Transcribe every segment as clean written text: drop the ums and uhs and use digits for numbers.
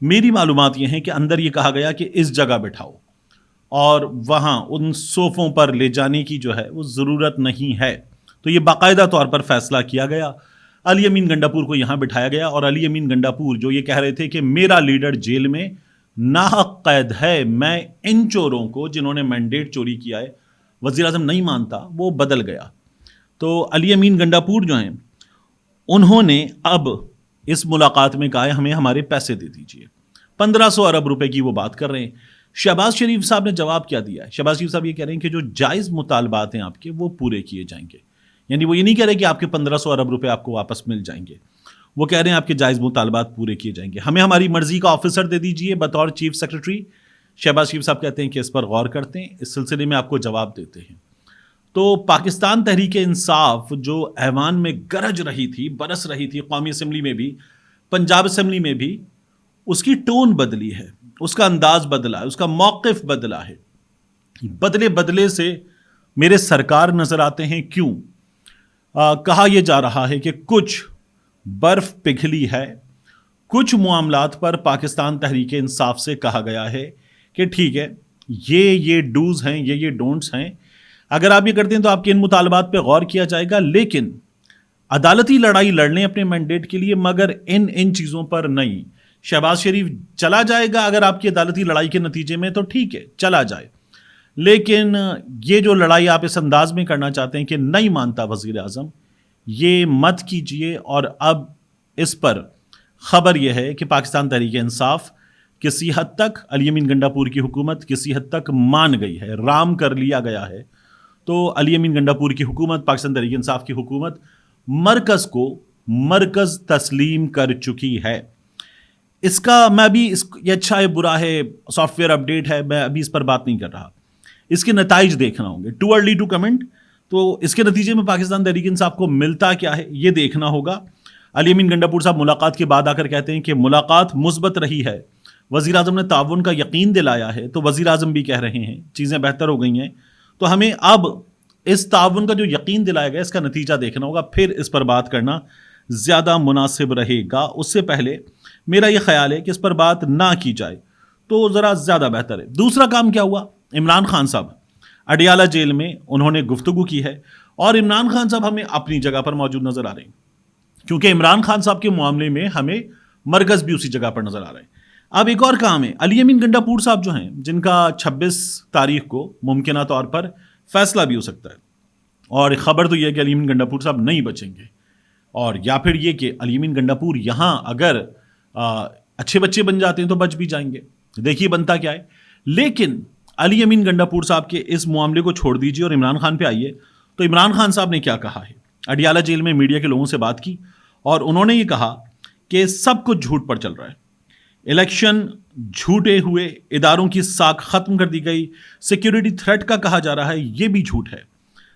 میری معلومات یہ ہیں کہ اندر یہ کہا گیا کہ اس جگہ بٹھاؤ اور وہاں ان صوفوں پر لے جانے کی جو ہے وہ ضرورت نہیں ہے. تو یہ باقاعدہ طور پر فیصلہ کیا گیا. علی امین گنڈاپور کو یہاں بٹھایا گیا اور علی امین گنڈاپور جو یہ کہہ رہے تھے کہ میرا لیڈر جیل میں ناحق قید ہے، میں ان چوروں کو جنہوں نے مینڈیٹ چوری کیا ہے وزیر اعظم نہیں مانتا، وہ بدل گیا. تو علی امین گنڈاپور جو ہیں انہوں نے اب اس ملاقات میں کہا ہے ہمیں ہمارے پیسے دے دیجیے. 1500 ارب روپے کی وہ بات کر رہے ہیں. شہباز شریف صاحب نے جواب کیا دیا ہے؟ شہباز شریف صاحب یہ کہہ رہے ہیں کہ جو جائز مطالبات ہیں آپ کے وہ پورے کیے جائیں گے. یعنی وہ یہ نہیں کہہ رہے کہ آپ کے 1500 ارب روپے آپ کو واپس مل جائیں گے، وہ کہہ رہے ہیں آپ کے جائز مطالبات پورے کیے جائیں گے، ہمیں ہماری مرضی کا آفیسر دے دیجیے بطور چیف سیکرٹری. شہباز شریف صاحب کہتے ہیں کہ اس پر غور کرتے ہیں، اس سلسلے میں آپ کو جواب دیتے ہیں. تو پاکستان تحریک انصاف جو ایوان میں گرج رہی تھی، برس رہی تھی، قومی اسمبلی میں بھی، پنجاب اسمبلی میں بھی، اس کی ٹون بدلی ہے، اس کا انداز بدلا ہے، اس کا موقف بدلا ہے. بدلے بدلے سے میرے سرکار نظر آتے ہیں. کیوں؟ کہا یہ جا رہا ہے کہ کچھ برف پگھلی ہے، کچھ معاملات پر پاکستان تحریک انصاف سے کہا گیا ہے کہ ٹھیک ہے یہ ڈوز ہیں، یہ ڈونٹس ہیں، اگر آپ یہ کرتے ہیں تو آپ کے ان مطالبات پہ غور کیا جائے گا، لیکن عدالتی لڑائی لڑنے اپنے مینڈیٹ کے لیے، مگر ان چیزوں پر نہیں. شہباز شریف چلا جائے گا اگر آپ کی عدالتی لڑائی کے نتیجے میں، تو ٹھیک ہے چلا جائے، لیکن یہ جو لڑائی آپ اس انداز میں کرنا چاہتے ہیں کہ نہیں مانتا وزیر اعظم، یہ مت کیجئے. اور اب اس پر خبر یہ ہے کہ پاکستان تحریک انصاف کسی حد تک، علی امین گنڈاپور کی حکومت کسی حد تک مان گئی ہے، رام کر لیا گیا ہے. تو علی امین گنڈاپور کی حکومت، پاکستان تحریک انصاف کی حکومت مرکز کو مرکز تسلیم کر چکی ہے. اس کا میں ابھی یہ اچھا ہے برا ہے، سافٹ ویئر اپڈیٹ ہے، میں ابھی اس پر بات نہیں کر رہا. اس کے نتائج دیکھنا ہوں گے، ٹو ارلی ٹو کمنٹ. تو اس کے نتیجے میں پاکستان تحریک انصاف کو ملتا کیا ہے یہ دیکھنا ہوگا. علی امین گنڈاپور صاحب ملاقات کے بعد آ کر کہتے ہیں کہ ملاقات مثبت رہی ہے، وزیر اعظم نے تعاون کا یقین دلایا ہے. تو وزیر اعظم بھی کہہ رہے ہیں چیزیں بہتر ہو گئی ہیں، تو ہمیں اب اس تعاون کا جو یقین دلایا گیا اس کا نتیجہ دیکھنا ہوگا، پھر اس پر بات کرنا زیادہ مناسب رہے گا. اس سے پہلے میرا یہ خیال ہے کہ اس پر بات نہ کی جائے تو ذرا زیادہ بہتر ہے. دوسرا کام کیا ہوا؟ عمران خان صاحب اڈیالہ جیل میں انہوں نے گفتگو کی ہے، اور عمران خان صاحب ہمیں اپنی جگہ پر موجود نظر آ رہے ہیں، کیونکہ عمران خان صاحب کے معاملے میں ہمیں مرکز بھی اسی جگہ پر نظر آ رہے ہیں. اب ایک اور کام ہے، علی امین گنڈاپور صاحب جو ہیں، جن کا 26 تاریخ کو ممکنہ طور پر فیصلہ بھی ہو سکتا ہے، اور خبر تو یہ ہے کہ علی امین گنڈاپور صاحب نہیں بچیں گے، اور یا پھر یہ کہ علی امین گنڈاپور یہاں اگر اچھے بچے بن جاتے ہیں تو بچ بھی جائیں گے، دیکھیے بنتا کیا ہے. لیکن علی امین گنڈاپور صاحب کے اس معاملے کو چھوڑ دیجیے اور عمران خان پہ آئیے. تو عمران خان صاحب نے کیا کہا ہے؟ اڈیالہ جیل میں میڈیا کے لوگوں سے بات کی اور انہوں نے یہ کہا کہ سب کچھ جھوٹ پر چل رہا ہے، الیکشن جھوٹے ہوئے، اداروں کی ساکھ ختم کر دی گئی، سیکیورٹی تھریٹ کا کہا جا رہا ہے، یہ بھی جھوٹ ہے،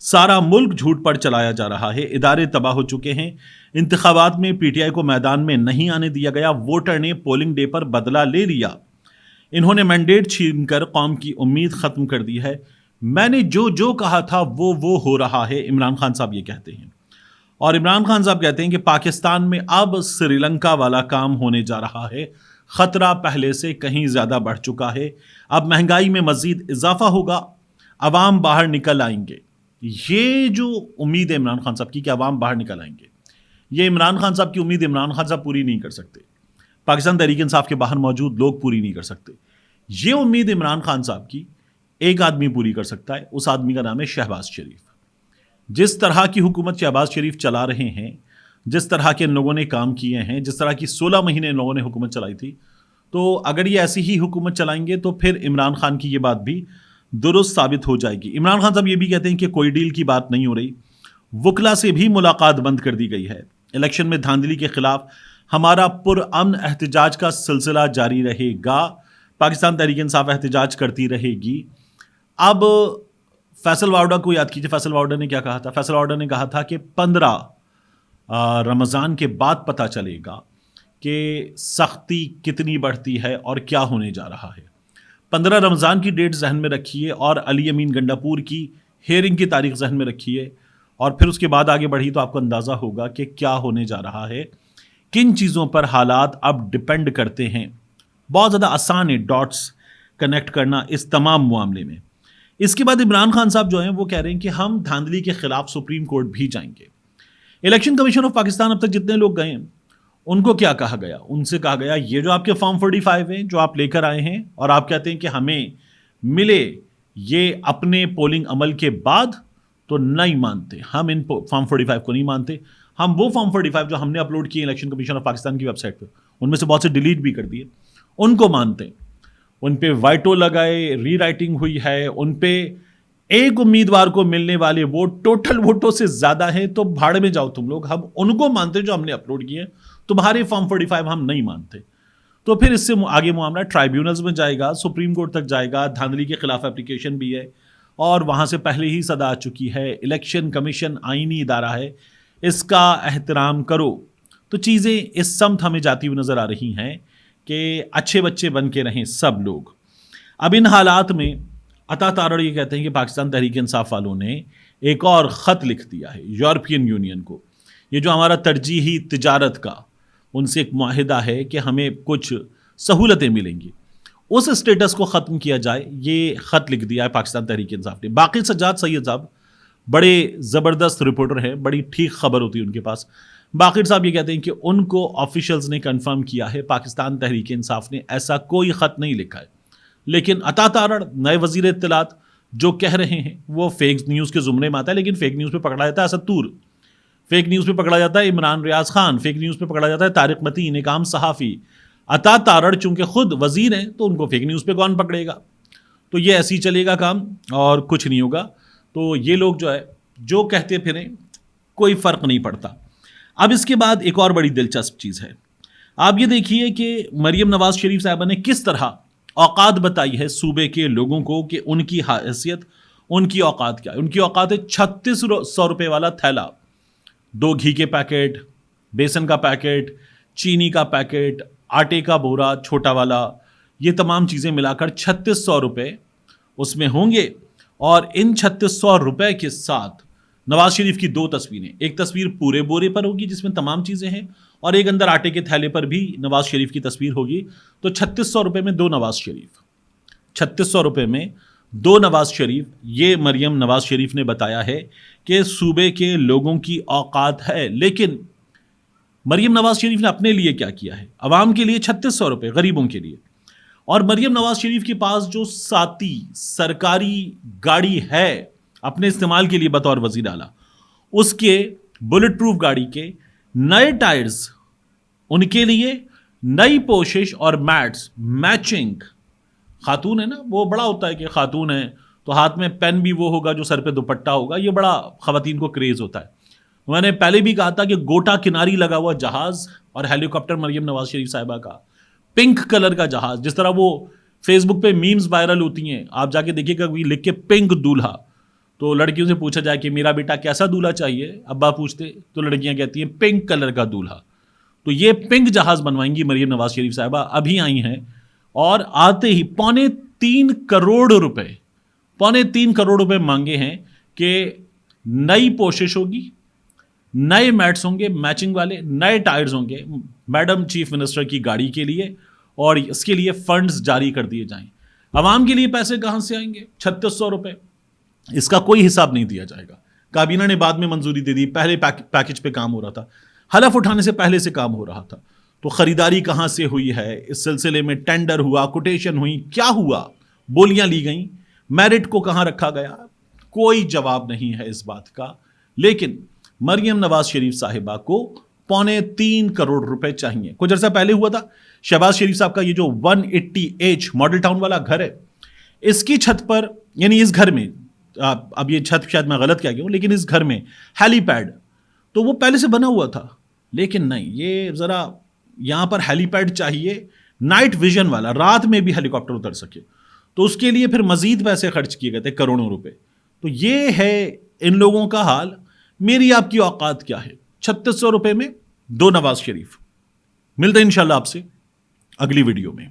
سارا ملک جھوٹ پر چلایا جا رہا ہے، ادارے تباہ ہو چکے ہیں، انتخابات میں پی ٹی آئی کو میدان میں نہیں آنے دیا گیا، ووٹر نے پولنگ ڈے پر بدلہ لے لیا، انہوں نے مینڈیٹ چھین کر قوم کی امید ختم کر دی ہے، میں نے جو کہا تھا وہ ہو رہا ہے. عمران خان صاحب یہ کہتے ہیں، اور عمران خان صاحب کہتے ہیں کہ پاکستان میں اب سری لنکا والا کام ہونے جا رہا ہے، خطرہ پہلے سے کہیں زیادہ بڑھ چکا ہے، اب مہنگائی میں مزید اضافہ ہوگا، عوام باہر نکل آئیں گے. یہ جو امید ہے عمران خان صاحب کی کہ عوام باہر نکل آئیں گے، یہ عمران خان صاحب کی امید عمران خان صاحب پوری نہیں کر سکتے، پاکستان تحریک انصاف کے باہر موجود لوگ پوری نہیں کر سکتے. یہ امید عمران خان صاحب کی ایک آدمی پوری کر سکتا ہے، اس آدمی کا نام ہے شہباز شریف. جس طرح کی حکومت شہباز شریف چلا رہے ہیں، جس طرح کے ان لوگوں نے کام کیے ہیں، جس طرح کی 16 مہینے ان لوگوں نے حکومت چلائی تھی، تو اگر یہ ایسی ہی حکومت چلائیں گے تو پھر عمران خان کی یہ بات بھی درست ثابت ہو جائے گی. عمران خان صاحب یہ بھی کہتے ہیں کہ کوئی ڈیل کی بات نہیں ہو رہی، وکلا سے بھی ملاقات بند کر دی گئی ہے، الیکشن میں دھاندلی کے خلاف ہمارا پرامن احتجاج کا سلسلہ جاری رہے گا، پاکستان تحریک انصاف احتجاج کرتی رہے گی. اب فیصل واوڈا کو یاد کیجیے، فیصل واوڈا نے کیا کہا تھا؟ فیصل واوڈا نے کہا تھا کہ 15 رمضان کے بعد پتہ چلے گا کہ سختی کتنی بڑھتی ہے اور کیا ہونے جا رہا ہے. 15 رمضان کی ڈیٹ ذہن میں رکھیے اور علی امین گنڈاپور کی ہیئرنگ کی تاریخ ذہن میں رکھیے، اور پھر اس کے بعد آگے بڑھی تو آپ کو اندازہ ہوگا کہ کیا ہونے جا رہا ہے، کن چیزوں پر حالات اب ڈپینڈ کرتے ہیں. بہت زیادہ آسان ہے ڈاٹس کنیکٹ کرنا اس تمام معاملے میں. اس کے بعد عمران خان صاحب جو ہیں وہ کہہ رہے ہیں کہ ہم دھاندلی کے خلاف سپریم کورٹ بھی جائیں گے. الیکشن کمیشن آف پاکستان اب تک جتنے لوگ گئے ہیں ان کو کیا کہا گیا؟ ان سے کہا گیا یہ جو آپ کے فارم 45 ہیں جو آپ لے کر آئے ہیں اور آپ کہتے ہیں کہ ہمیں ملے یہ اپنے پولنگ عمل کے بعد، تو نہیں مانتے، ہم ان فارم 45 کو نہیں مانتے. ہم وہ فارم 45 جو ہم نے اپلوڈ کیے الیکشن کمیشن آف پاکستان کی ویب سائٹ پہ، ان میں سے بہت سے ڈیلیٹ بھی کر دیے، ان کو مانتے ہیں. ان پہ وائٹو لگائے، ری رائٹنگ ہوئی ہے، ان پہ ایک امیدوار کو ملنے والے ووٹ ٹوٹل ووٹوں سے زیادہ ہیں، تو بھاڑ میں جاؤ تم لوگ. ہم ان کو مانتے جو ہم نے اپلوڈ کیے، تمہارے فارم 45 ہم نہیں مانتے. تو پھر اس سے آگے معاملہ ٹرائیبیونلز میں جائے گا، سپریم کورٹ تک جائے گا. دھاندلی کے خلاف اپلیکیشن بھی ہے اور وہاں سے پہلے ہی صدا آ چکی ہے. الیکشن کمیشن آئینی ادارہ ہے، اس کا احترام کرو. تو چیزیں اس سمت ہمیں جاتی ہوئی نظر آ رہی ہیں کہ اچھے بچے بن کے رہیں سب لوگ. اب ان حالات میں عطا تارڑ یہ کہتے ہیں کہ پاکستان تحریک انصاف والوں نے ایک اور خط لکھ دیا ہے یورپین یونین کو. یہ جو ہمارا ترجیحی تجارت کا ان سے ایک معاہدہ ہے کہ ہمیں کچھ سہولتیں ملیں گی، اس اسٹیٹس کو ختم کیا جائے، یہ خط لکھ دیا ہے پاکستان تحریک انصاف نے. باقر سجاد سید صاحب بڑے زبردست رپورٹر ہیں، بڑی ٹھیک خبر ہوتی ہے ان کے پاس. باقر صاحب یہ کہتے ہیں کہ ان کو آفیشلز نے کنفرم کیا ہے پاکستان تحریک انصاف نے ایسا کوئی خط نہیں لکھا ہے. لیکن عطا تارڑ نئے وزیر اطلاعات جو کہہ رہے ہیں وہ فیک نیوز کے زمرے میں آتا ہے. لیکن فیک نیوز پہ پکڑا جاتا ہے اسد طور، فیک نیوز پہ پکڑا جاتا ہے عمران ریاض خان، فیک نیوز پہ پکڑا جاتا ہے طارق متین، ایک عام صحافی. عطا تارڑ چونکہ خود وزیر ہیں تو ان کو فیک نیوز پہ کون پکڑے گا؟ تو یہ ایسے ہی چلے گا کام اور کچھ نہیں ہوگا. تو یہ لوگ جو ہے جو کہتے پھریں کوئی فرق نہیں پڑتا. اب اس کے بعد ایک اور بڑی دلچسپ چیز ہے. آپ یہ دیکھیے کہ مریم نواز شریف صاحبہ نے کس طرح اوقات بتائی ہے صوبے کے لوگوں کو کہ ان کی حیثیت، ان کی اوقات کیا ہے. ان کی اوقات ہے 3600 روپے والا تھیلا، 2 گھی کے پیکٹ، بیسن کا پیکٹ، چینی کا پیکٹ، آٹے کا بورا چھوٹا والا، یہ تمام چیزیں ملا کر 3600 روپے اس میں ہوں گے. اور ان 3600 روپے کے ساتھ نواز شریف کی 2 تصویریں، ایک تصویر پورے بورے پر ہوگی جس میں تمام چیزیں ہیں اور ایک اندر آٹے کے تھیلے پر بھی نواز شریف کی تصویر ہوگی. تو 3600 روپے میں 2 نواز شریف، 3600 روپے میں 2 نواز شریف. یہ مریم نواز شریف نے بتایا ہے کہ صوبے کے لوگوں کی اوقات ہے. لیکن مریم نواز شریف نے اپنے لیے کیا کیا ہے؟ عوام کے لیے 3600 روپے، غریبوں کے لیے. اور مریم نواز شریف کے پاس جو ساتھی سرکاری گاڑی ہے اپنے استعمال کے لیے بطور وزیر اعلیٰ، اس کے بلٹ پروف گاڑی کے نئے ٹائرز، ان کے لیے نئی پوشش اور میٹس میچنگ. خاتون ہے نا، وہ بڑا ہوتا ہے کہ خاتون ہے تو ہاتھ میں پین بھی وہ ہوگا جو سر پہ دوپٹہ ہوگا، یہ بڑا خواتین کو کریز ہوتا ہے. میں نے پہلے بھی کہا تھا کہ گوٹا کناری لگا ہوا جہاز اور ہیلی کاپٹر مریم نواز شریف صاحبہ کا، پنک کلر کا جہاز، جس طرح وہ فیس بک پہ میمز وائرل ہوتی ہیں، آپ جا کے دیکھیے گا لکھ کے پنک دولہا. تو لڑکیوں سے پوچھا جائے کہ میرا بیٹا کیسا دولہا چاہیے، ابا پوچھتے تو لڑکیاں کہتی ہیں پنک کلر کا دولہا. تو یہ پنک جہاز بنوائیں گی مریم نواز شریف صاحبہ، ابھی آئی ہیں اور آتے ہی 3.25 کروڑ روپے، 3.25 کروڑ روپے مانگے ہیں کہ نئی پوشش ہوگی، نئے میٹس ہوں گے میچنگ والے، نئے ٹائرز ہوں گے میڈم چیف منسٹر کی گاڑی کے لیے، اور اس کے لیے فنڈز جاری کر دیے جائیں. عوام کے لیے پیسے کہاں سے آئیں گے؟ 3600 روپے، اس کا کوئی حساب نہیں دیا جائے گا. کابینہ نے بعد میں منظوری دے دی، پہلے پیکج پہ کام ہو رہا تھا، حلف اٹھانے سے پہلے سے کام ہو رہا تھا. تو خریداری کہاں سے ہوئی ہے؟ اس سلسلے میں ٹینڈر ہوا، کوٹیشن ہوئی، کیا ہوا؟ بولیاں لی گئیں، میرٹ کو کہاں رکھا گیا؟ کوئی جواب نہیں ہے اس بات کا. لیکن مریم نواز شریف صاحبہ کو 3.25 کروڑ روپے چاہیے. کچھ عرصہ پہلے ہوا تھا شہباز شریف صاحب کا یہ جو 180H ماڈل ٹاؤن والا گھر ہے، اس کی چھت پر، یعنی اس گھر میں، اب یہ چھت شاید میں غلط کیا گیا ہوں، لیکن اس گھر میں ہیلی پیڈ تو وہ پہلے سے بنا ہوا تھا. لیکن نہیں، یہ ذرا یہاں پر ہیلی پیڈ چاہیے نائٹ ویژن والا، رات میں بھی ہیلی کاپٹر اتر سکے. تو اس کے لیے پھر مزید پیسے خرچ کیے گئے تھے، کروڑوں روپے. تو یہ ہے ان لوگوں کا حال. میری آپ کی اوقات کیا ہے؟ 3600 روپے میں 2 نواز شریف. ملتے ہیں انشاءاللہ آپ سے اگلی ویڈیو میں.